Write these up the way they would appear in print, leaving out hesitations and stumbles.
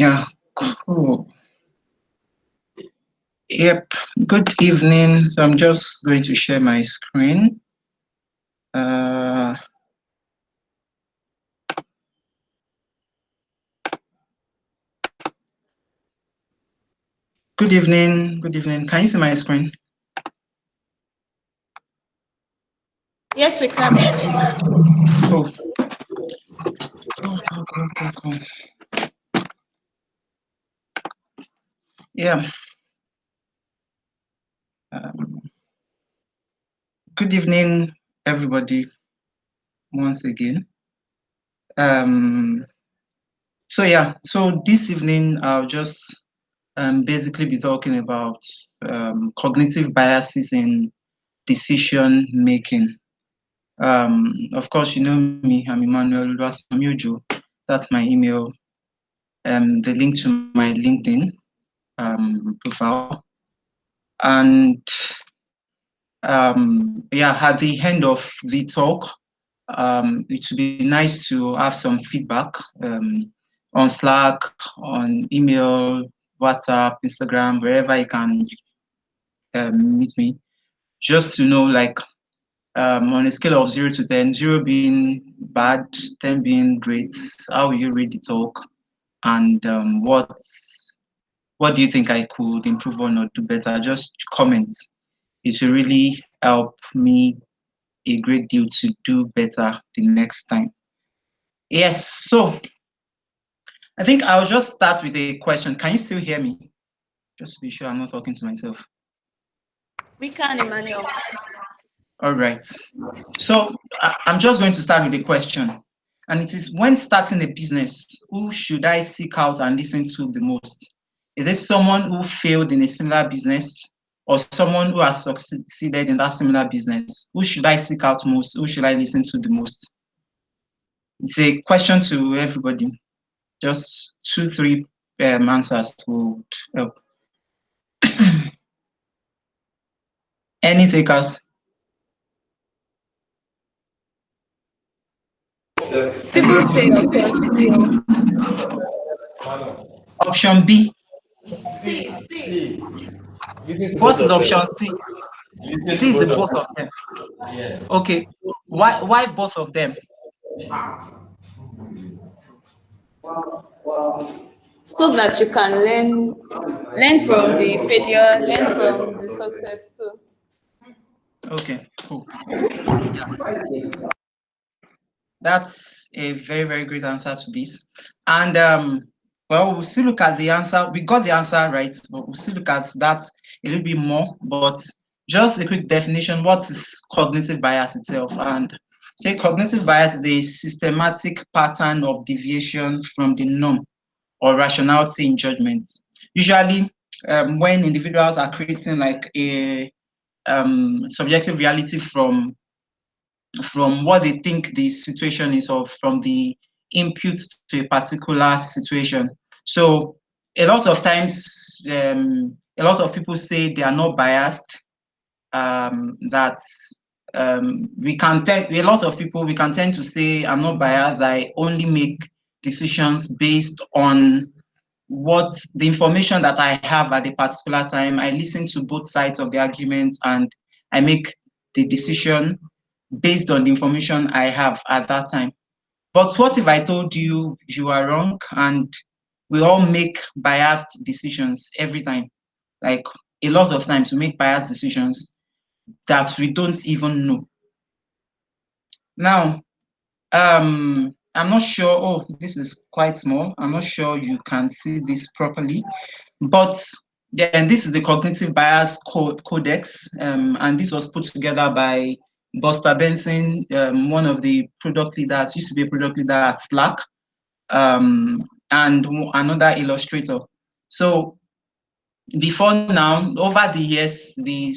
Yeah, cool. Yep, good evening. So I'm just going to share my screen. Good evening, good evening. Can you see my screen? Yes, we can. Cool. Cool. Yeah. Good evening, everybody, once again. So this evening I'll just basically be talking about cognitive biases in decision making. Of course, you know me, I'm Emmanuel Ojo. That's my email. The link to my LinkedIn profile. And yeah, at the end of the talk, it would be nice to have some feedback on Slack, on email, WhatsApp, Instagram, wherever you can meet me, just to know, like, on a scale of 0 to 10, 0 being bad, 10 being great, how will you rate the talk? And what do you think I could improve on or do better? Just comments. It will really help me a great deal to do better the next time. Yes, so I think I'll just start with a question. Can you still hear me? Just to be sure I'm not talking to myself. We can, Emmanuel. All right. So I'm just going to start with a question. And it is, when starting a business, who should I seek out and listen to the most? Is it someone who failed in a similar business or someone who has succeeded in that similar business? Who should I seek out most? Who should I listen to the most? It's a question to everybody. Just 2, 3 answers would help. Any takers? People say option C. Option B. C. What is option C? C is the both of them. Okay. Why both of them? So that you can learn from the failure, learn from the success too. Okay, cool. Yeah. That's a very, very great answer to this. And well, we'll still look at the answer. We got the answer right, but we'll still look at that a little bit more. But just a quick definition, what is cognitive bias itself? And say cognitive bias is a systematic pattern of deviation from the norm or rationality in judgment. Usually, when individuals are creating like a subjective reality from what they think the situation is, or from the input to a particular situation. So a lot of times, a lot of people say they are not biased. That we can tend, a lot of people, we can tend to say, I'm not biased. I only make decisions based on what the information that I have at a particular time. I listen to both sides of the argument and I make the decision based on the information I have at that time. But what if I told you you are wrong and we all make biased decisions every time? Like a lot of times we make biased decisions that we don't even know. Now, I'm not sure. Oh, this is quite small. I'm not sure you can see this properly, but then this is the cognitive bias codex, and this was put together by Buster Benson, one of the product leaders, used to be a product leader at Slack, and another illustrator. So before now, over the years, the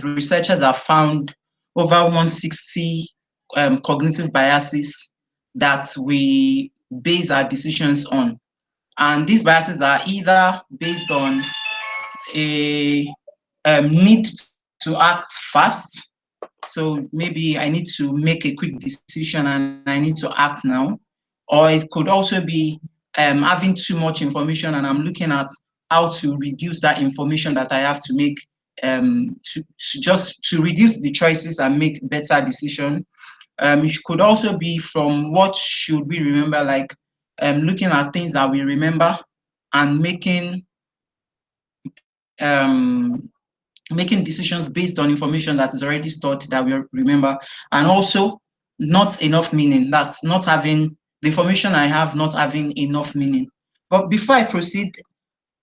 researchers have found over 160 cognitive biases that we base our decisions on. And these biases are either based on a need to act fast. So maybe I need to make a quick decision and I need to act now. Or it could also be having too much information, and I'm looking at how to reduce that information that I have to make, to reduce the choices and make better decision. It could also be from what should we remember, like looking at things that we remember and um, making decisions based on information that is already stored that we remember, and also not enough meaning. That's not having the information I have not having enough meaning. But before I proceed,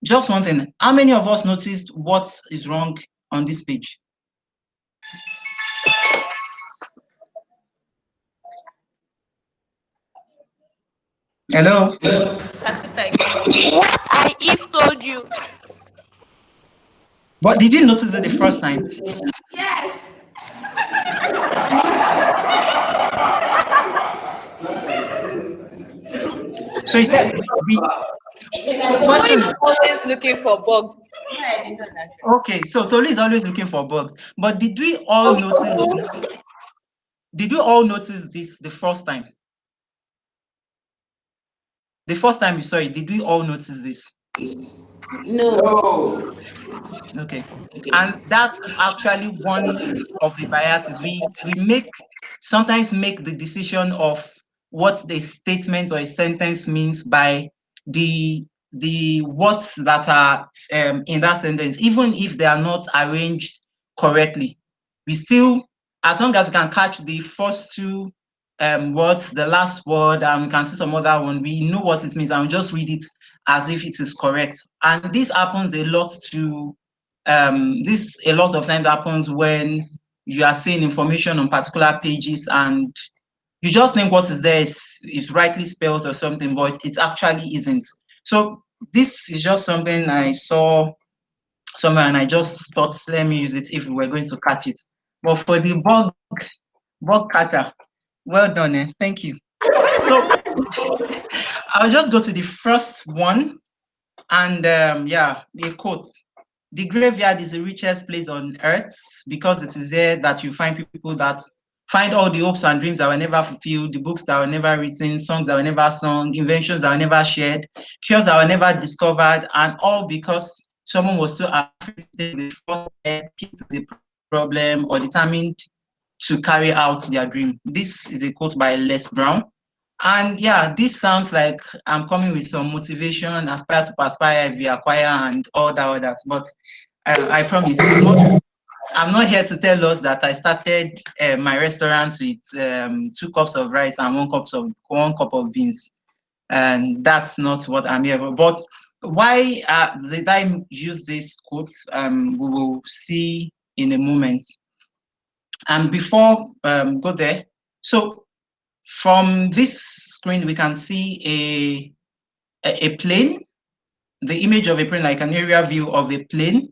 just one thing: how many of us noticed what is wrong on this page? Hello. What I if told you. But did you notice it the first time? Yes. So you said we so Tolu question is is, always looking for bugs. okay, so Tolu is always looking for bugs. But did we all notice this? Did we all notice this the first time? The first time we saw it, did we all notice this? No. Okay. And that's actually one of the biases. We sometimes make the decision of what the statement or a sentence means by the words that are in that sentence, even if they are not arranged correctly. We still, as long as we can catch the first two words, the last word, and we can see some other one, we know what it means, and we just read it as if it is correct. And this happens a lot to this a lot of times happens when you are seeing information on particular pages and you just think what is there is rightly spelled or something, but it actually isn't. So this is just something I saw somewhere and I just thought, let me use it if we were going to catch it. But for the bug catcher, well done, thank you. So I'll just go to the first one, and yeah, a quote. The graveyard is the richest place on earth because it is there that you find people that find all the hopes and dreams that were never fulfilled, the books that were never written, songs that were never sung, inventions that were never shared, cures that were never discovered, and all because someone was so afraid to take the first step, keep the problem, or determined to carry out their dream. This is a quote by Les Brown. And yeah, this sounds like I'm coming with some motivation, aspire to perspire, we acquire, and all that. But I promise, I'm not here to tell us that I started my restaurant with 2 cups of rice and 1 cup of beans, and that's not what I'm here for. But why did I use this quote? We will see in a moment. And before go there, so from this screen we can see a plane, the image of a plane, like an aerial view of a plane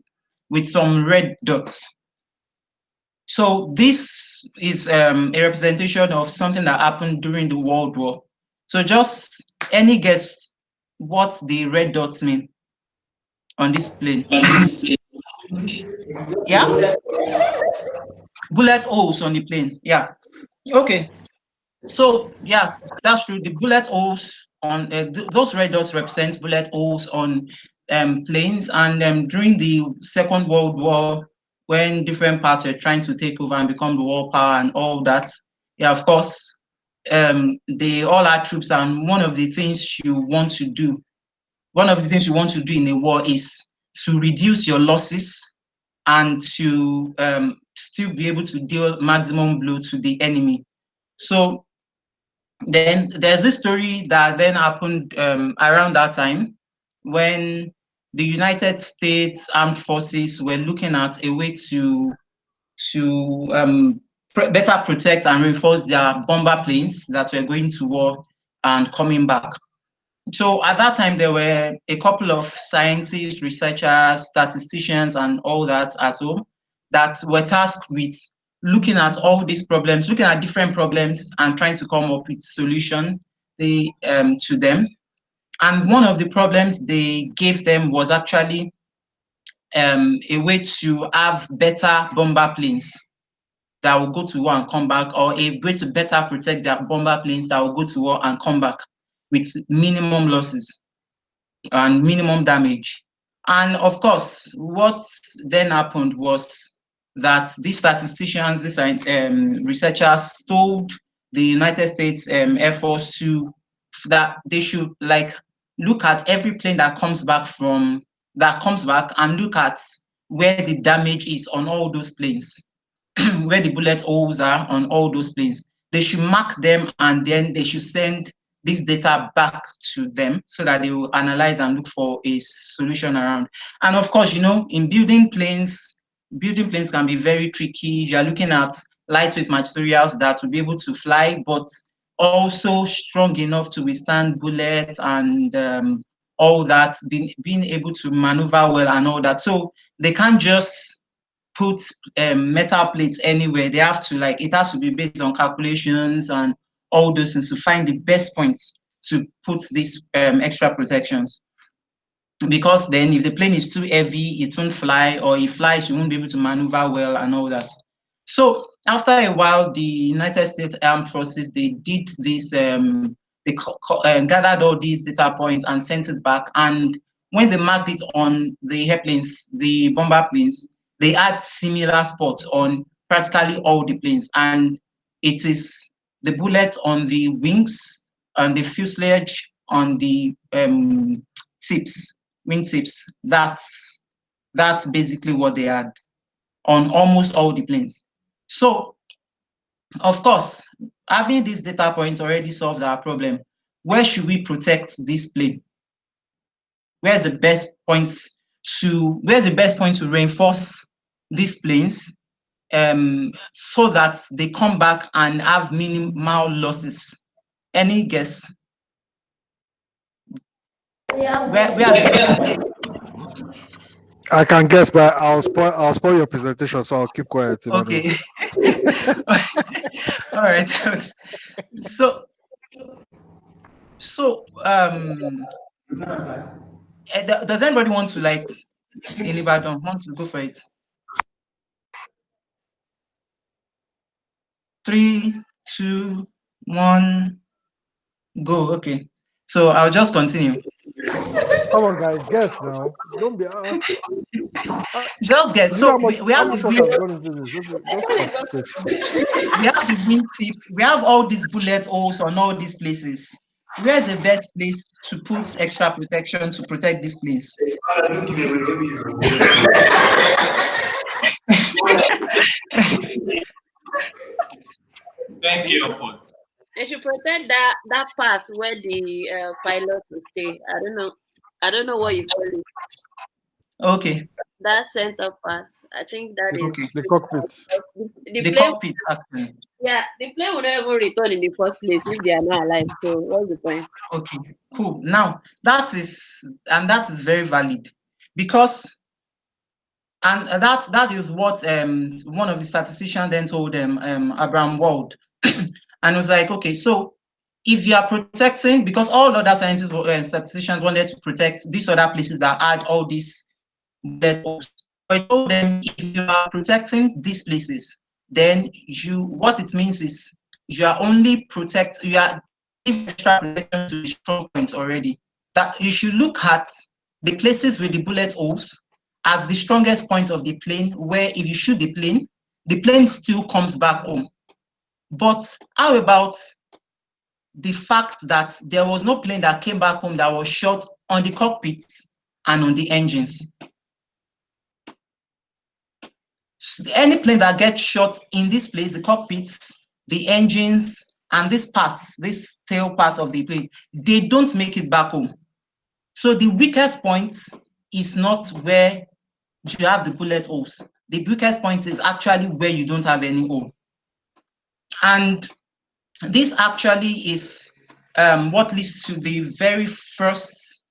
with some red dots. So this is a representation of something that happened during the World War. So just any guess what the red dots mean on this plane? Yeah, bullet holes on the plane. Yeah. Okay. So yeah, that's true. The bullet holes on those red dots represent bullet holes on planes, and during the Second World War, when different parts were trying to take over and become the world power and all that, yeah, of course, they all had troops, and one of the things you want to do in a war is to reduce your losses and to still be able to deal maximum blow to the enemy. So then there's this story that then happened around that time when the United States Armed Forces were looking at a way to better protect and reinforce their bomber planes that were going to war and coming back. So at that time, there were a couple of scientists, researchers, statisticians, and all that at home that were tasked with looking at all these problems, looking at different problems and trying to come up with solution to them. And one of the problems they gave them was actually a way to have better bomber planes that will go to war and come back, or a way to better protect their bomber planes that will go to war and come back with minimum losses. and minimum damage. And of course, what then happened was that these statisticians, these researchers told the United States Air Force that they should like look at every plane that comes back and look at where the damage is on all those planes, where the bullet holes are on all those planes. They should mark them and then they should send this data back to them so that they will analyze and look for a solution around. And of course, in building planes can be very tricky. You're looking at lightweight materials that will be able to fly, but also strong enough to withstand bullets and all that, being able to maneuver well and all that. So they can't just put metal plates anywhere. They have to it has to be based on calculations and all those things to find the best points to put these extra protections. Because then if the plane is too heavy, it won't fly, or if flies, you won't be able to maneuver well and all that. So after a while, the United States Armed Forces, they did this, they gathered all these data points and sent it back. And when they marked it on the airplanes, the bomber planes, they had similar spots on practically all the planes. And it is the bullets on the wings and the fuselage on the tips, wing tips. That's basically what they had on almost all the planes. So, of course, having these data points already solves our problem. Where should we protect this plane? Where's the best points to reinforce these planes so that they come back and have minimal losses? Any guess? Where are the best points? I can guess, but I'll spoil your presentation, so I'll keep quiet. Emmanuel. Okay. All right. So does anybody want to in Ibadan want to go for it? 3, 2, 1, go. Okay. So I'll just continue. Come on, guys, guess now. Don't be. Just guess. You know So we how have much the work wind. has gone into this? Just participate. We have the wind tips. We have all these bullet holes on all these places. Where's the best place to put extra protection to protect this place? Thank you. They should protect that part where the pilot will stay. I don't know what you call it. Okay. That center part. I think that is Okay. The cockpits. the The plane. cockpit, actually. Yeah, the plane will not even return in the first place if they are not alive. So what's the point? Okay, cool. Now that is very valid, because that is what one of the statisticians then told them, Abraham Wald, and it was like, okay, so if you are protecting, because all other scientists statisticians wanted to protect these other places that had all these bullet holes, but I told them if you are protecting these places, then what it means is you are giving extra protection to the strong points already. That you should look at the places with the bullet holes as the strongest point of the plane, where if you shoot the plane still comes back home. But how about the fact that there was no plane that came back home that was shot on the cockpit and on the engines? Any plane that gets shot in this place, the cockpits, the engines, and this tail part of the plane, they don't make it back home. So the weakest point is not where you have the bullet holes. The weakest point is actually where you don't have any hole. And this actually is what leads to the very first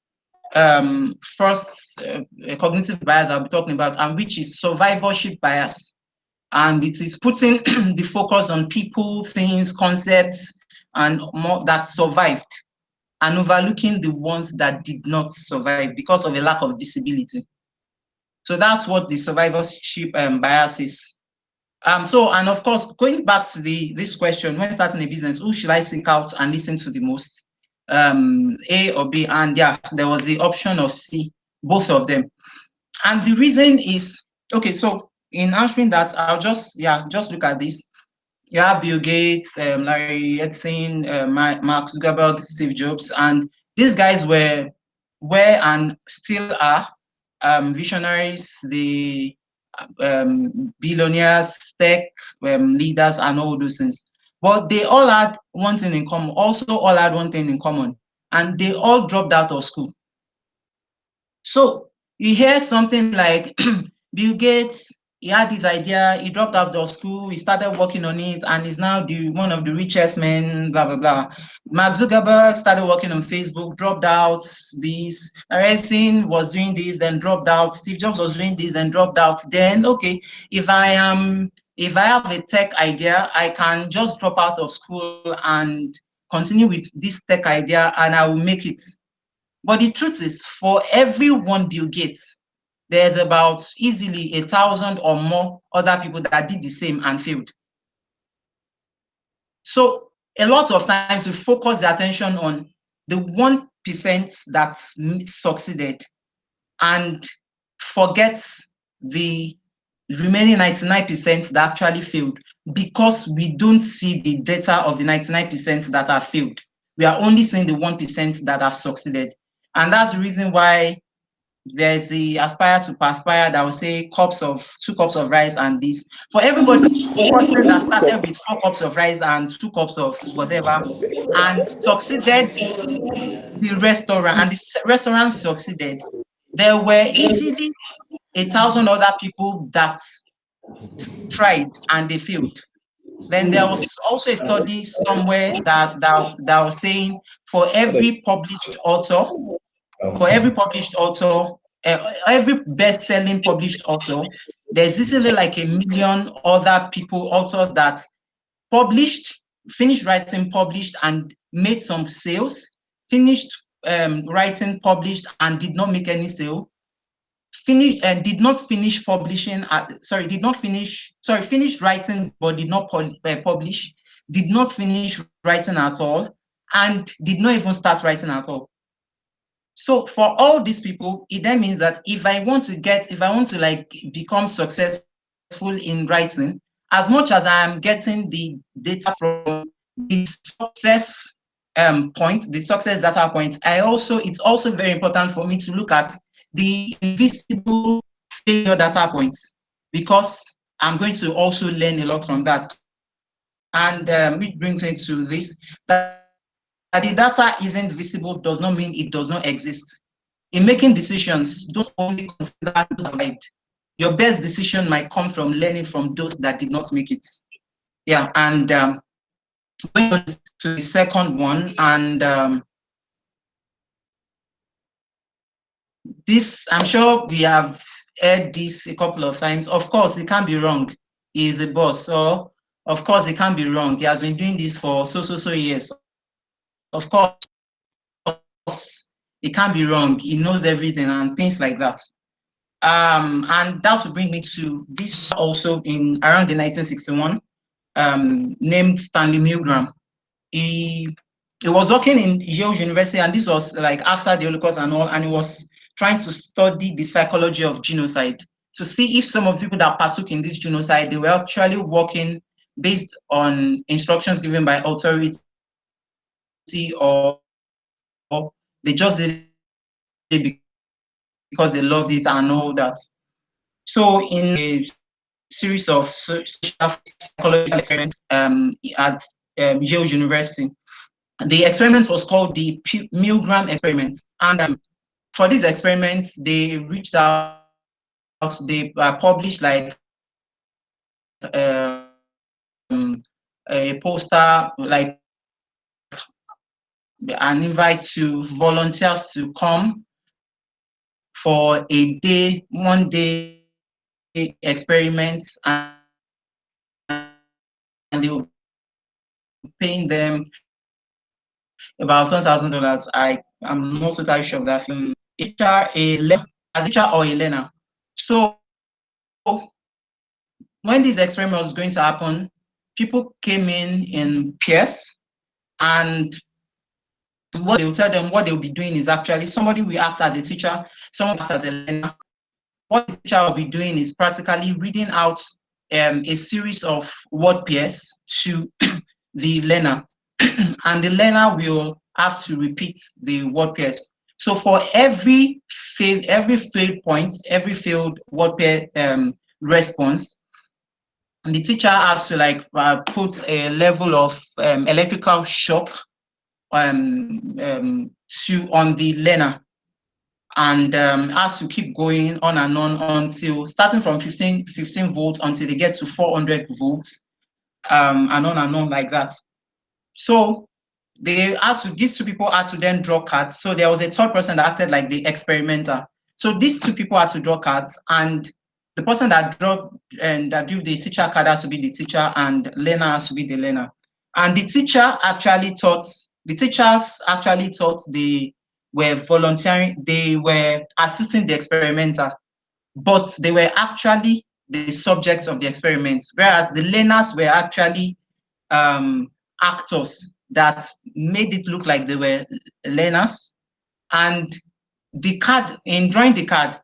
cognitive bias I'll be talking about, and which is survivorship bias. And it is putting the focus on people, things, concepts, and more that survived, and overlooking the ones that did not survive because of a lack of visibility. So that's what the survivorship bias is. And of course, going back to this question, when starting a business, who should I seek out and listen to the most? A or B, and yeah, there was the option of C, both of them. And the reason is, okay, so in answering that, I'll just look at this. You have Bill Gates, Larry Epstein, Mark Zuckerberg, Steve Jobs, and these guys were and still are visionaries, the billionaires, tech leaders, and all those things. But they all had one thing in common, also all had one thing in common, and they all dropped out of school. So you hear something like Bill Gates, he had this idea, he dropped out of school, he started working on it, and is now one of the richest men, blah, blah, blah. Mark Zuckerberg started working on Facebook, dropped out this. Racing was doing this, then dropped out. Steve Jobs was doing this, and dropped out. Then, okay, if I have a tech idea, I can just drop out of school and continue with this tech idea, and I will make it. But the truth is, for every one Bill Gates, there's about easily 1,000 or more other people that did the same and failed. So a lot of times we focus the attention on the 1% that succeeded and forget the remaining 99% that actually failed, because we don't see the data of the 99% that have failed. We are only seeing the 1% that have succeeded. And that's the reason why there's the aspire to perspire that will say 2 cups of rice and this. For everybody, the person that started with 4 cups of rice and 2 cups of whatever and succeeded the restaurant, and the restaurant succeeded, there were easily 1,000 other people that tried and they failed. Then there was also a study somewhere that was saying for every published author, every best-selling published author, there's easily like 1 million other people, authors that published, finished writing, published, and made some sales, finished writing, published, and did not make any sale, finished and did not finish publishing, finished writing but did not publish, did not finish writing at all, and did not even start writing at all. So for all these people, it then means that if I want to like become successful in writing, as much as I am getting the data from the success point, the success data point, it's also very important for me to look at the invisible failure data points, because I'm going to also learn a lot from that. And which brings me to this, that the data isn't visible does not mean it does not exist. In making decisions, don't only consider those that survived. Your best decision might come from learning from those that did not make it. Yeah, and going on to the second one, and this, I'm sure we have heard this a couple of times. Of course, it can't be wrong. He is a boss, so of course it can't be wrong. He has been doing this for so years. Of course, it can't be wrong. He knows everything and things like that. And that will bring me to this also in around the 1961, named Stanley Milgram. He was working in Yale University, and this was like after the Holocaust and all, and he was trying to study the psychology of genocide to see if some of the people that partook in this genocide, they were actually working based on instructions given by authority, or they just did it because they loved it and all that. So in a series of psychological experiments at Yale University, the experiment was called the Milgram experiment. And for these experiments, they reached out, they published like a poster, like an invite to volunteers to come for a day, 1 day experiment, and they were paying them about $1,000. I'm not totally sure of that. As a teacher or a learner. So when this experiment was going to happen, people came in pairs, and what they'll tell them what they'll be doing is actually somebody will act as a teacher, someone will act as a learner. What the teacher will be doing is practically reading out a series of word pairs to the learner, and the learner will have to repeat the word pairs. So for every failed point, every failed word pair response, the teacher has to like put a level of electrical shock to on the learner, and has to keep going on and on until starting from 15 volts until they get to 400 volts, and on like that. So these two people had to then draw cards. So there was a third person that acted like the experimenter. So these two people had to draw cards, and the person that drew the teacher card has to be the teacher, and learner has to be the learner. And the teachers actually thought they were volunteering, they were assisting the experimenter, but they were actually the subjects of the experiment, whereas the learners were actually actors that made it look like they were learners. And the card, in drawing the card,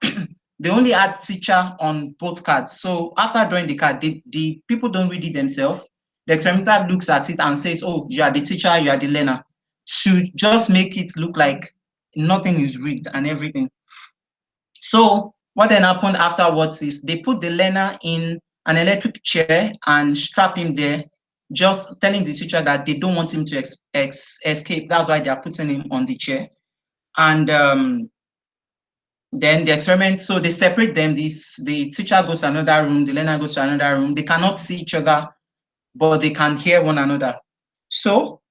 they only had teacher on both cards. So after drawing the card, the people don't read it themselves. The experimenter looks at it and says, oh, you are the teacher, you are the learner, to just make it look like nothing is rigged and everything. So what then happened afterwards is they put the learner in an electric chair and strap him there, just telling the teacher that they don't want him to escape. That's why they are putting him on the chair. And then the experiment, so they separate them. The teacher goes to another room, the learner goes to another room. They cannot see each other, but they can hear one another. So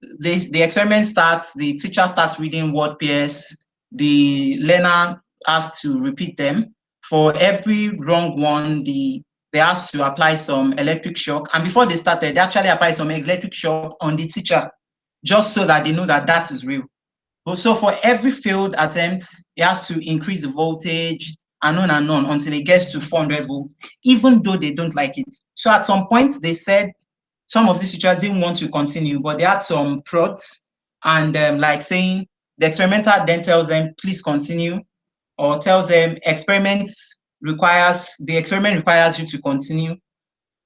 the experiment starts, the teacher starts reading word pairs, the learner has to repeat them. For every wrong one, they has to apply some electric shock. And before they started, they actually apply some electric shock on the teacher, just so that they know that that is real. So for every failed attempt, it has to increase the voltage and on until it gets to 400 volts, even though they don't like it. So at some point, they said some of these teachers didn't want to continue, but they had some prods, and like saying the experimenter then tells them, please continue, or tells them the experiment requires you to continue.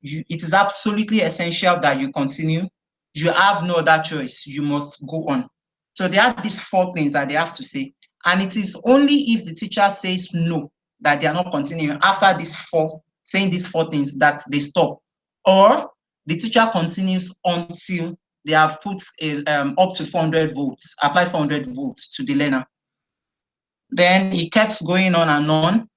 It is absolutely essential that you continue. You have no other choice. You must go on. So they have these 4 things that they have to say. And it is only if the teacher says no, that they are not continuing after saying these 4 things, that they stop. Or the teacher continues until they have put up to 400 volts, apply 400 volts to the learner. Then it kept going on and on.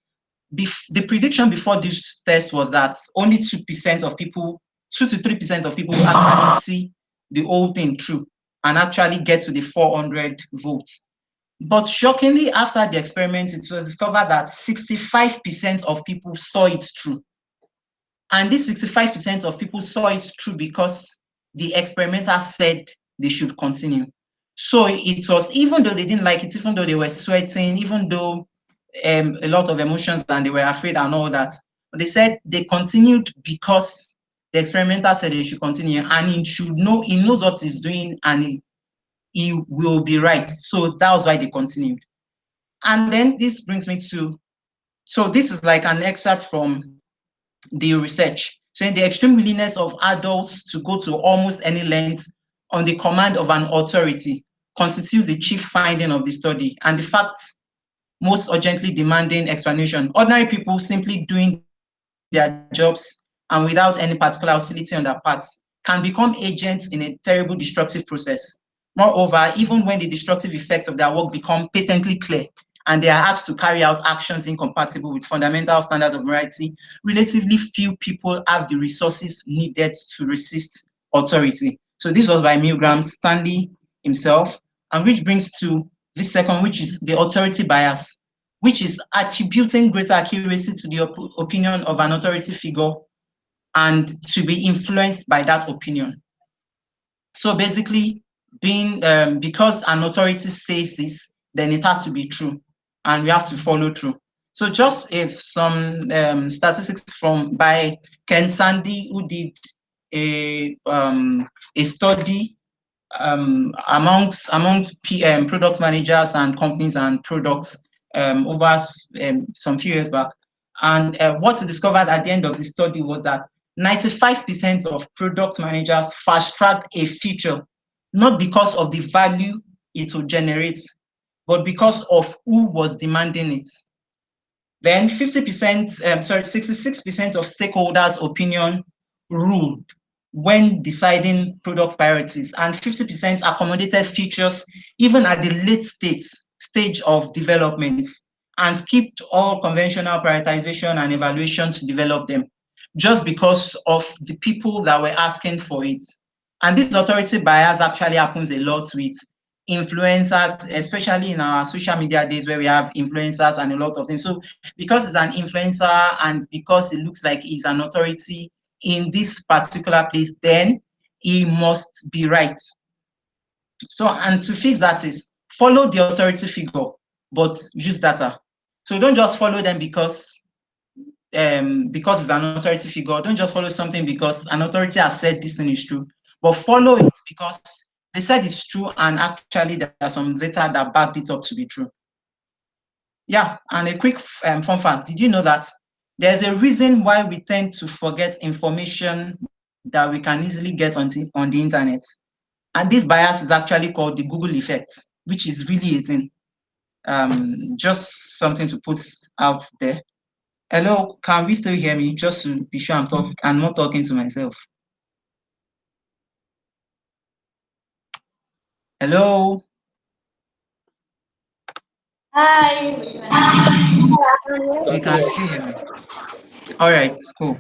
The prediction before this test was that only 2% of people, 2 to 3% of people will actually see the whole thing through and actually get to the 400 volts. But shockingly, after the experiment, it was discovered that 65% of people saw it through. And this 65% of people saw it through because the experimenter said they should continue. So it was, even though they didn't like it, even though they were sweating, even though a lot of emotions and they were afraid and all that, but they said they continued because the experimenter said they should continue, and he knows what he's doing, and he will be right. So that was why they continued. And then this brings me to, so this is like an excerpt from the research, saying the extreme willingness of adults to go to almost any length on the command of an authority constitutes the chief finding of the study, and the fact most urgently demanding explanation. Ordinary people simply doing their jobs and without any particular hostility on their parts can become agents in a terrible destructive process. Moreover, even when the destructive effects of their work become patently clear and they are asked to carry out actions incompatible with fundamental standards of morality, relatively few people have the resources needed to resist authority. So this was by Milgram Stanley himself, and which brings to this second, which is the authority bias, which is attributing greater accuracy to the opinion of an authority figure and to be influenced by that opinion. So basically, because an authority says this, then it has to be true, and we have to follow through. So just if some statistics by Ken Sandy, who did a study among PM product managers and companies and products over some few years back. And what we discovered at the end of the study was that 95% of product managers fast-tracked a feature, not because of the value it will generate, but because of who was demanding it. Then 66% of stakeholders' opinion ruled when deciding product priorities, and 50% accommodated features even at the late stage of development and skipped all conventional prioritization and evaluation to develop them, just because of the people that were asking for it. And this authority bias actually happens a lot with influencers, especially in our social media days where we have influencers and a lot of things. So because it's an influencer and because it looks like he's an authority in this particular place, then he must be right. So, and to fix that is follow the authority figure, but use data. So don't just follow them because it's an authority figure. Don't just follow something because an authority has said this thing is true, but follow it because they said it's true and actually there are some data that backed it up to be true. Yeah, and a quick fun fact, did you know that there's a reason why we tend to forget information that we can easily get on the internet? And this bias is actually called the Google effect, which is really a thing. Just something to put out there. Hello, can we still hear me? Just to be sure I'm not talking to myself. Hello? Hi. You can still hear me. All right, cool.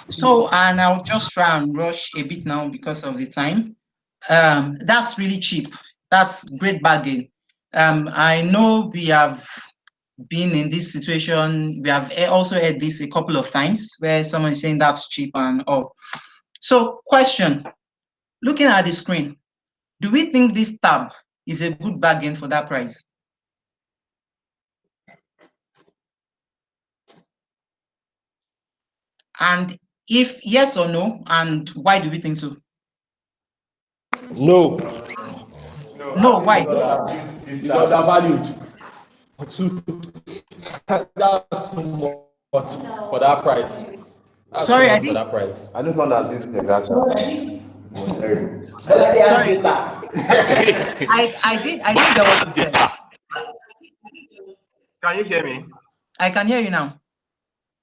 So, and I'll just try and rush a bit now because of the time. That's really cheap. That's great bargain. I know we have been in this situation. We have also heard this a couple of times where someone is saying that's cheap and all. So, question, looking at the screen, do we think this tab is a good bargain for that price? And if yes or no, and why do we think so? No. No, why? It's undervalued. That's too much for that price. That's Sorry, too I much for did. that price. I just want that this is exactly. Sorry. I did there was Can you hear me? I can hear you now.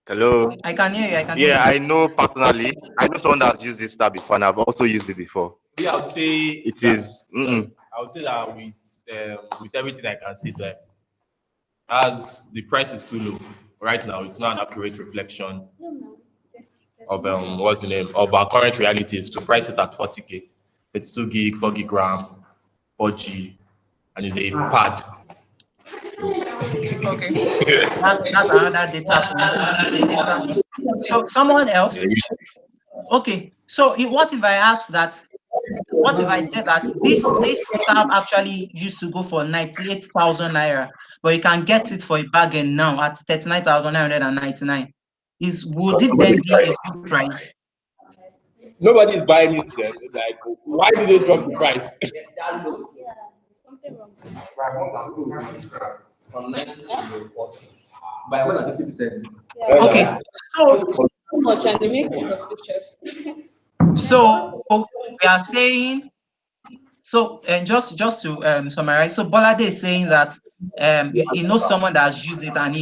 Hello. I can hear you. I can hear Yeah, you. I know personally. I know someone that's used this tab before, and I've also used it before. Yeah, I would say It is. I would say that with everything I can see there, as the price is too low right now, it's not an accurate reflection of what's the name of our current realities to price it at 40K. It's 2 gig, 4 gig RAM, 4G, and it's a pad. Okay. That's another data point. So it's a data. So someone else. Okay. So what if I ask that? What if I said that this tab actually used to go for 98,000 naira, but you can get it for a bargain now at 39,999? Would it then be a good price? Nobody is buying it then. Like, why did they drop the price? Something wrong. By more than 50%. Okay. So Too much and it makes me suspicious. So we are saying, so and just to summarize, so Bolade is saying that he knows someone that has used it and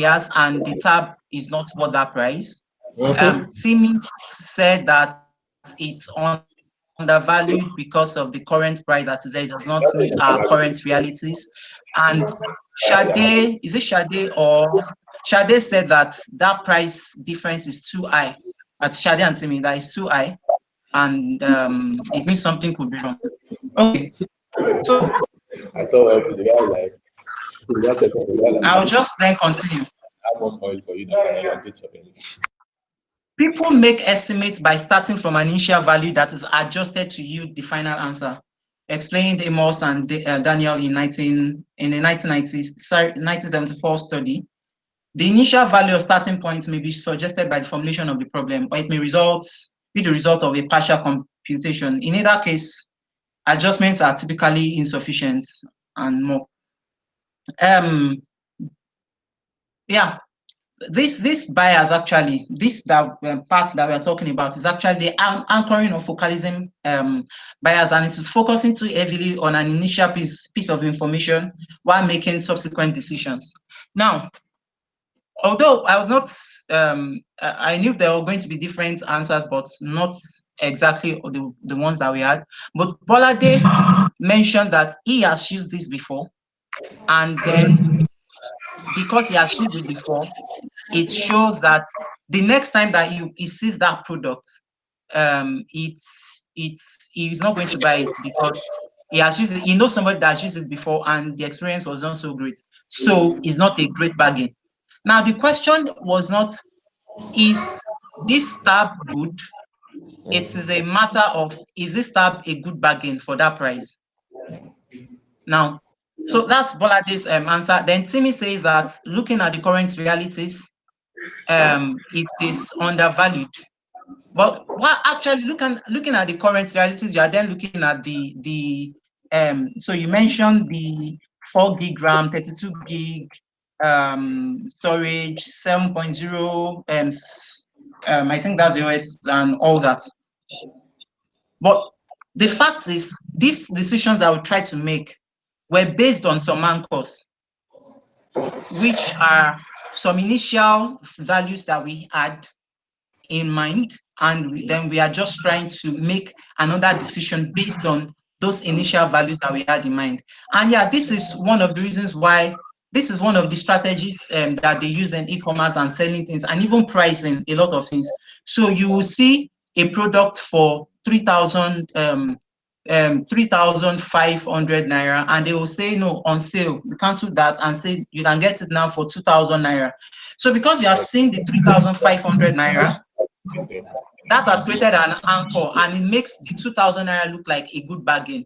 the tab is not worth that price. Timmy said that it's undervalued because of the current price that is there. It does not meet our current realities. And Shade, is it Shade or Shade said that price difference is too high. At Shade and Timmy, that is too high. And it means something could be wrong. Okay, so I saw it. The guy like, I'll just then continue. I have one point for you that can People make estimates by starting from an initial value that is adjusted to yield the final answer. Explained Amos and Daniel in a 1974 study. The initial value of starting point may be suggested by the formulation of the problem, or it may be the result of a partial computation. In either case, adjustments are typically insufficient and more. Yeah, this bias actually, this that part that we're talking about is actually the anchoring of focalism bias, and it is focusing too heavily on an initial piece of information while making subsequent decisions. Now, although I was not, I knew there were going to be different answers, but not exactly the ones that we had. But Bolade mentioned that he has used this before, and then because he has used it before, it shows that the next time that he sees that product, he's not going to buy it because he has used it. He knows somebody that has used it before, and the experience was not so great. So it's not a great bargain. Now the question was not, is this tab good? It is a matter of, is this tab a good bargain for that price? Now, so that's Bolade's answer. Then Timmy says that looking at the current realities, it is undervalued. But what actually looking at the current realities, you are then looking at the so you mentioned the 4 gig RAM, 32 gig storage, 7.0 I think that's OS and all that. But the fact is, these decisions that we try to make were based on some anchors, which are some initial values that we had in mind, and then we are just trying to make another decision based on those initial values that we had in mind. And yeah, this is one of the reasons why, this is one of the strategies that they use in e-commerce and selling things, and even pricing a lot of things. So you will see a product for 3,000 3,500 naira, and they will say no, on sale, we cancel that and say you can get it now for 2,000 naira. So because you have seen the 3,500 naira, that has created an anchor, and it makes the 2,000 naira look like a good bargain.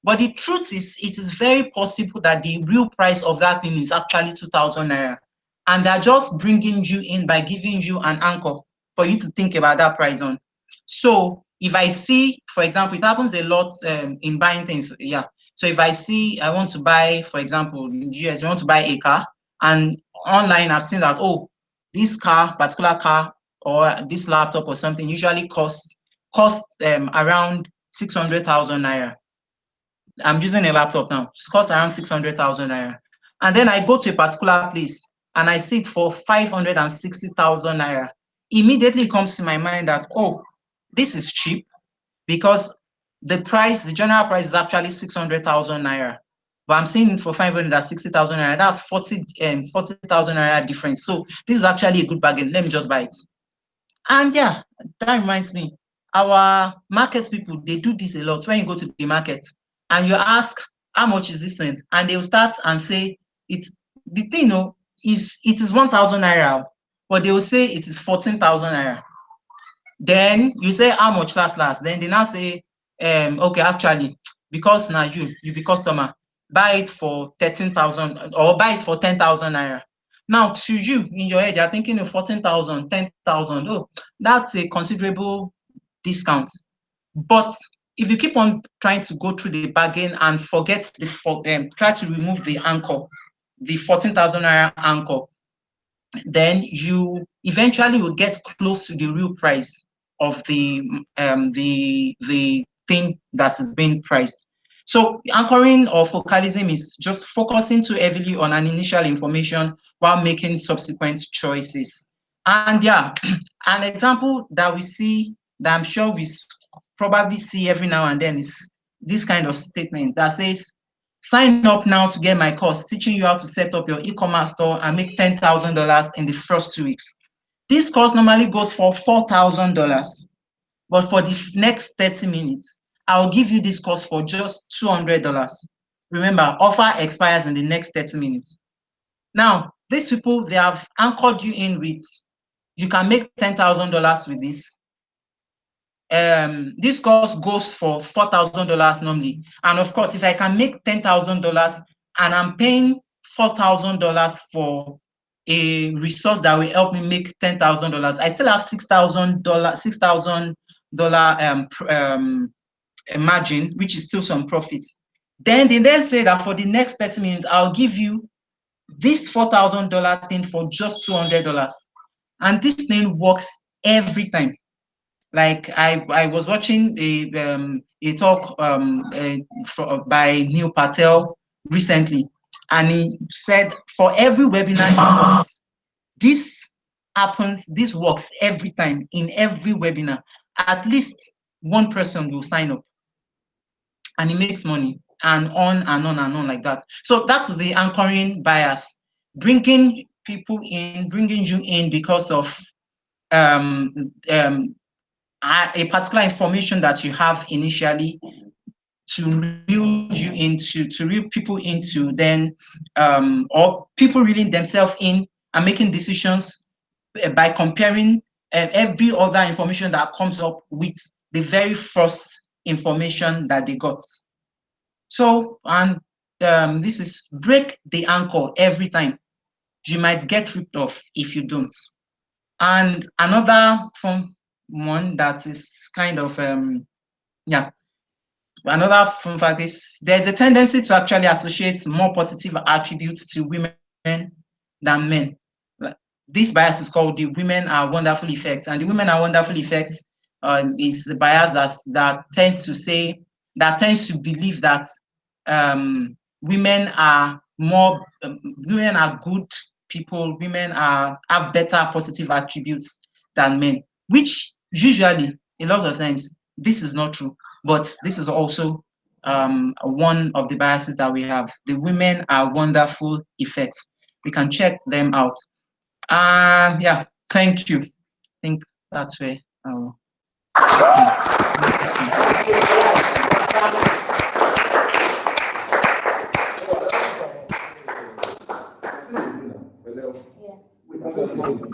But the truth is, it is very possible that the real price of that thing is actually 2,000 naira, and they're just bringing you in by giving you an anchor for you to think about that price on. So if I see, for example, it happens a lot in buying things. Yeah. So if I see, I want to buy, for example, in the US, I want to buy a car, and online I've seen that, oh, this car, particular car, or this laptop or something usually costs around 600,000 naira. I'm using a laptop now. It costs around 600,000 naira. And then I go to a particular place and I see it for 560,000 naira. Immediately it comes to my mind that, oh, this is cheap, because the price, the general price is actually 600,000 naira. But I'm seeing it for 560,000 naira. That's 40,000 naira difference. So this is actually a good bargain. Let me just buy it. And yeah, that reminds me, our market people, they do this a lot. When you go to the market and you ask, how much is this thing? And they'll start and say, it's the thing, it is 1,000 naira, but they will say it is 14,000 naira. Then you say, how much last? Then they now say, okay, actually, because now you be customer, buy it for 13,000 or buy it for 10,000 naira. Now, to you, in your head, you're thinking of 14,000, 10,000. Oh, that's a considerable discount. But if you keep on trying to go through the bargain and forget try to remove the anchor, the 14,000 naira anchor, then you eventually will get close to the real price of the thing that is being priced. So anchoring or focalism is just focusing too heavily on an initial information while making subsequent choices. And yeah, an example that we see, that I'm sure we probably see every now and then, is this kind of statement that says, sign up now to get my course teaching you how to set up your e-commerce store and make $10,000 in the first 2 weeks. This course normally goes for $4,000, but for the next 30 minutes, I'll give you this course for just $200. Remember, offer expires in the next 30 minutes. Now, these people, they have anchored you in with, you can make $10,000 with this. This course goes for $4,000 normally. And of course, if I can make $10,000 and I'm paying $4,000 for a resource that will help me make $10,000, I still have $6,000 margin, which is still some profit. Then they then say that for the next 30 minutes, I'll give you this $4,000 thing for just $200. And this thing works every time. Like I was watching a talk by Neil Patel recently, and he said for every webinar he does, this works every time in every webinar. At least one person will sign up, and he makes money, and on and on and on like that. So that's the anchoring bias, bringing people in, bringing you in because of um, um, a particular information that you have initially to reel you into, to reel people into, then or people reeling themselves in and making decisions by comparing every other information that comes up with the very first information that they got. So, and this is break the anchor every time. You might get ripped off if you don't. And another one that is kind of yeah, another fun fact is there's a tendency to actually associate more positive attributes to women than men. This bias is called the women are wonderful effect, and the women are wonderful effect is the bias that tends to believe that women are women are good people, women have better positive attributes than men, which usually a lot of times this is not true, but this is also one of the biases that we have. The women are wonderful effects. We can check them out. Yeah, thank you. I think that's where I'll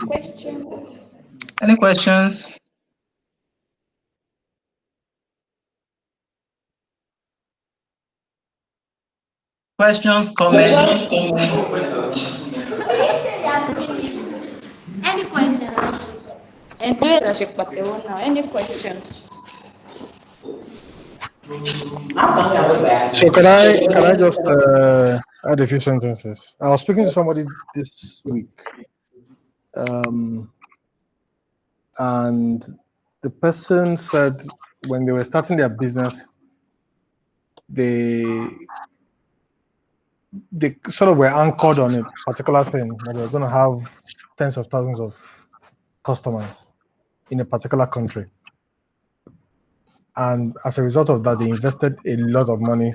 Questions? Any questions? Questions, comments? Any questions? Any questions? So can I just add a few sentences? I was speaking to somebody this week, and the person said when they were starting their business, they sort of were anchored on a particular thing, that they were going to have tens of thousands of customers in a particular country. And as a result of that, they invested a lot of money,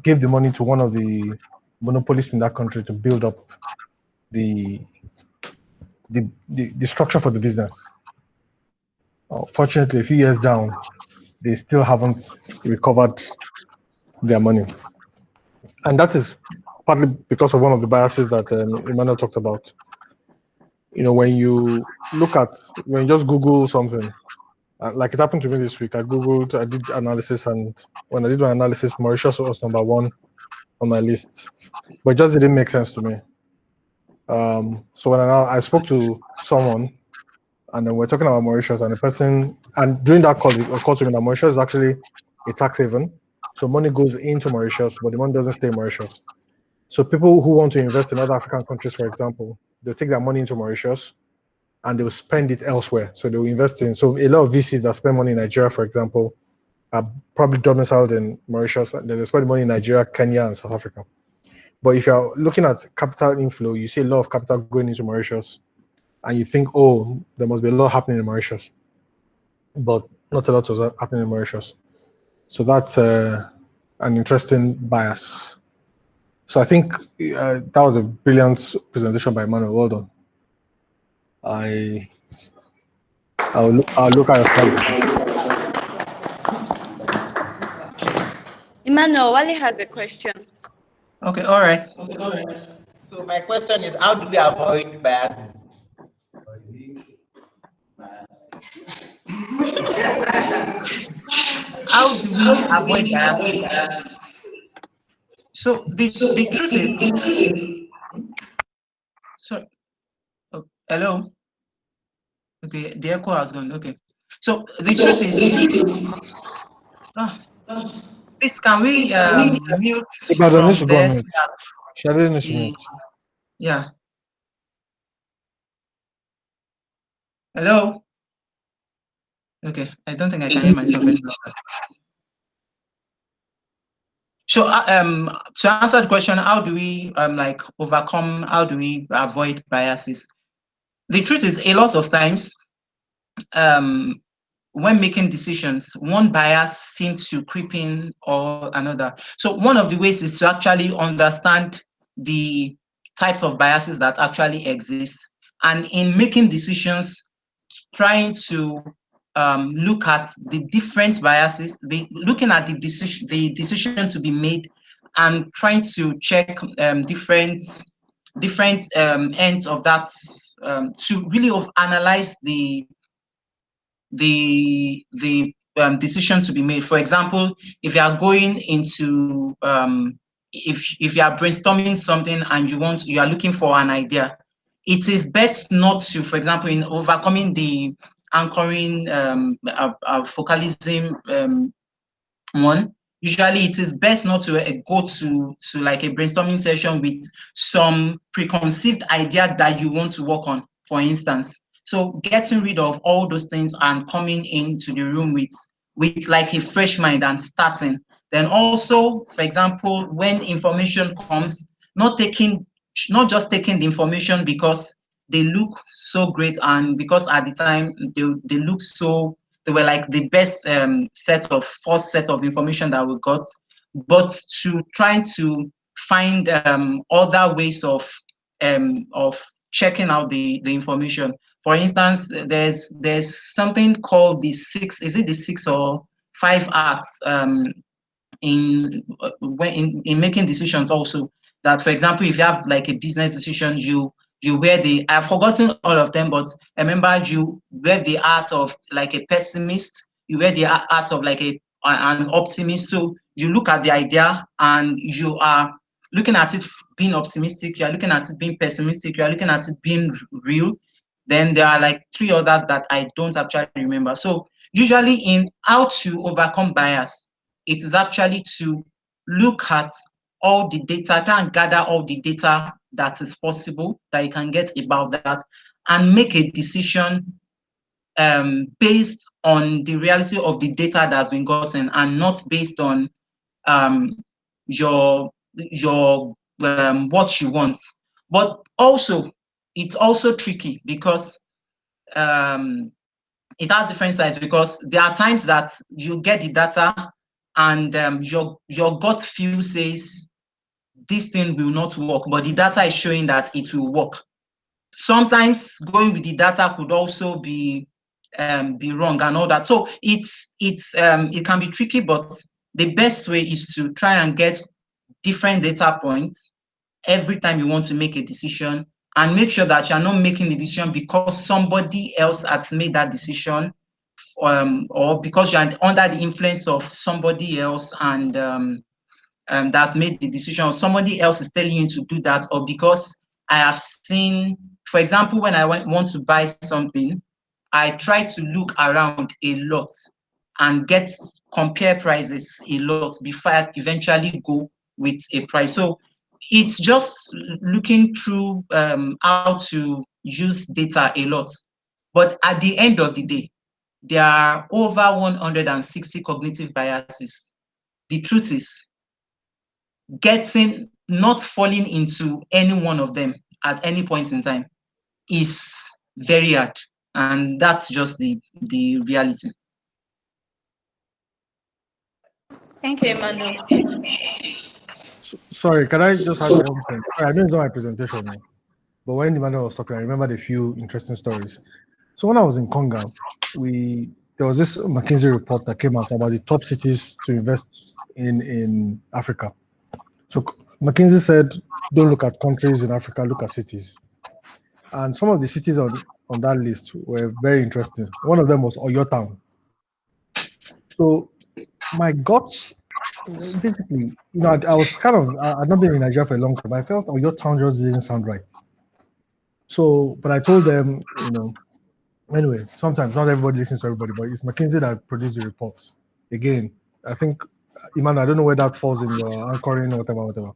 gave the money to one of the monopolists in that country to build up the structure for the business. Fortunately, a few years down, they still haven't recovered their money. And that is partly because of one of the biases that Emmanuel talked about. You know, when you just Google something, like it happened to me this week, I did analysis, and when I did my analysis, Mauritius was number one on my list, but it just didn't make sense to me. So when I spoke to someone, and then we're talking about Mauritius, and during that call, it occurred to me that Mauritius is actually a tax haven. So money goes into Mauritius, but the money doesn't stay in Mauritius. So people who want to invest in other African countries, for example, they'll take their money into Mauritius and they'll spend it elsewhere. So they'll invest in, so a lot of VCs that spend money in Nigeria, for example, are probably domiciled in Mauritius, and then they spend money in Nigeria, Kenya, and South Africa. But if you're looking at capital inflow, you see a lot of capital going into Mauritius, and you think, oh, there must be a lot happening in Mauritius. But not a lot was happening in Mauritius. So that's an interesting bias. So I think that was a brilliant presentation by Emmanuel. Well done. I'll look at your slide. Emmanuel, Wale has a question. Okay, all right. So my question is, how do we avoid biases? How do we avoid biases? So the truth is, so hello. Okay, the echo has gone. Okay. So the truth is, ah, please can we mute Ibadan needs from to go on there so mute. that Shade needs to the mute. yeah. Hello. Okay, I don't think I can hear myself any longer. So to answer the question, how do we like overcome? How do we avoid biases? The truth is, a lot of times, when making decisions, one bias seems to creep in or another. So one of the ways is to actually understand the types of biases that actually exist, and in making decisions, trying to look at the different biases, looking at the decision to be made, and trying to check different ends of that, to really analyze the decision to be made. For example, if you are going into if you are brainstorming something and you are looking for an idea, it is best not to, for example, in overcoming the anchoring focalism one. Usually it is best not to go to like a brainstorming session with some preconceived idea that you want to work on, for instance. So getting rid of all those things and coming into the room with like a fresh mind and starting. Then also, for example, when information comes, not just taking the information because they look so great and because at the time they look so, they were like the best first set of information that we got, but to trying to find other ways of checking out the information. For instance, there's something called the six, is it the six or five arts in making decisions also, that for example, if you have like a business decision, you wear the, I've forgotten all of them, but I remember you wear the art of like a pessimist, you wear the art of like an optimist. So you look at the idea and you are looking at it being optimistic, you are looking at it being pessimistic, you are looking at it being real. Then there are like three others that I don't actually remember. So usually in how to overcome bias, it is actually to look at all the data, try and gather all the data that is possible that you can get about that, and make a decision based on the reality of the data that has been gotten, and not based on um, your what you want. But also, it's also tricky because um, it has different sides, because there are times that you get the data and your gut feel says this thing will not work, but the data is showing that it will work. Sometimes going with the data could also be wrong and all that. So it can be tricky, but the best way is to try and get different data points every time you want to make a decision, and make sure that you're not making the decision because somebody else has made that decision, or because you're under the influence of somebody else and that's made the decision, or somebody else is telling you to do that, or because I have seen, for example, when I want to buy something, I try to look around a lot and compare prices a lot before I eventually go with a price. So it's just looking through how to use data a lot. But at the end of the day, there are over 160 cognitive biases. The truth is, not falling into any one of them at any point in time is very hard. And that's just the reality. Thank you, Emmanuel. Sorry, can I just have one thing? I know it's not my presentation now, but when Emmanuel was talking, I remembered a few interesting stories. So when I was in Conga, there was this McKinsey report that came out about the top cities to invest in Africa. So McKinsey said, don't look at countries in Africa, look at cities. And some of the cities on that list were very interesting. One of them was Oyo Town. So my guts, basically, I was I'd not been in Nigeria for a long time. I felt Oyo Town just didn't sound right. So, but I told them, Anyway, sometimes not everybody listens to everybody, but it's McKinsey that produced the reports. Again, I think, Iman, I don't know where that falls in your anchoring or whatever.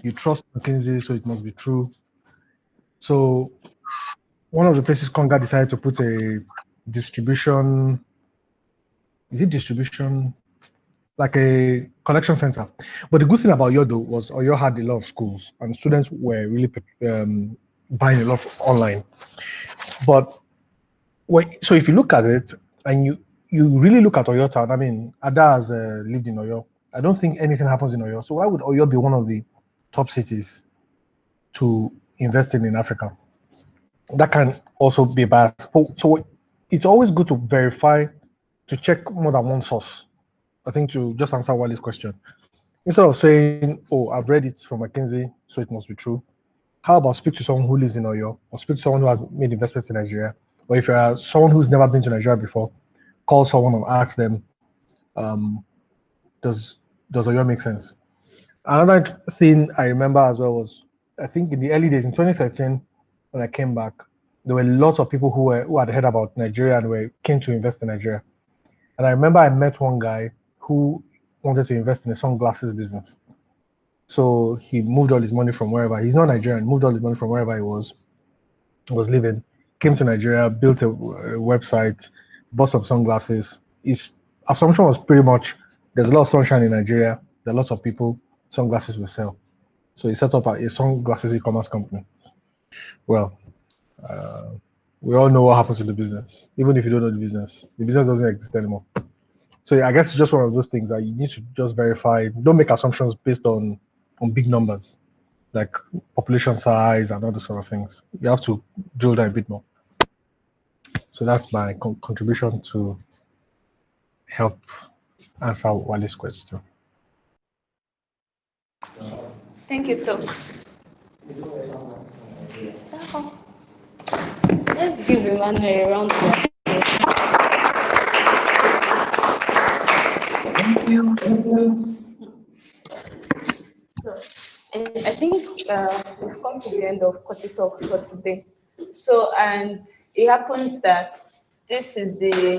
You trust McKinsey, so it must be true. So one of the places Conga decided to put a distribution, is it distribution? Like a collection center. But the good thing about Oyo though was Oyo had a lot of schools and students were really buying a lot online. But so if you look at it and you really look at Oyo town, I mean, Ada has lived in Oyo. I don't think anything happens in Oyo. So why would Oyo be one of the top cities to invest in Africa? That can also be biased. So it's always good to verify, to check more than one source. I think to just answer Wale's question, instead of saying, "Oh, I've read it from McKinsey, so it must be true," how about speak to someone who lives in Oyo, or speak to someone who has made investments in Nigeria, or if you're someone who's never been to Nigeria before, call someone and ask them, um, "Does Oyo make sense?" Another thing I remember as well was, I think in the early days in 2013, when I came back, there were lots of people who had heard about Nigeria and were keen to invest in Nigeria. And I remember I met one guy who wanted to invest in a sunglasses business. So he moved all his money from wherever, he's not Nigerian, moved all his money from wherever he was living, came to Nigeria, built a website, bought some sunglasses. His assumption was pretty much there's a lot of sunshine in Nigeria, there are lots of people, sunglasses will sell. So he set up a sunglasses e-commerce company. Well, uh, we all know what happens to the business. Even if you don't know the business doesn't exist anymore. So I guess it's just one of those things that you need to just verify. Don't make assumptions based on big numbers, like population size and all those sort of things. You have to drill down a bit more. So that's my contribution to help answer Wale's question. Thank you, Tox. Let's give Emmanuel a round of applause. Thank you. So, I think we've come to the end of Koти Talks for today. So, and it happens that this is the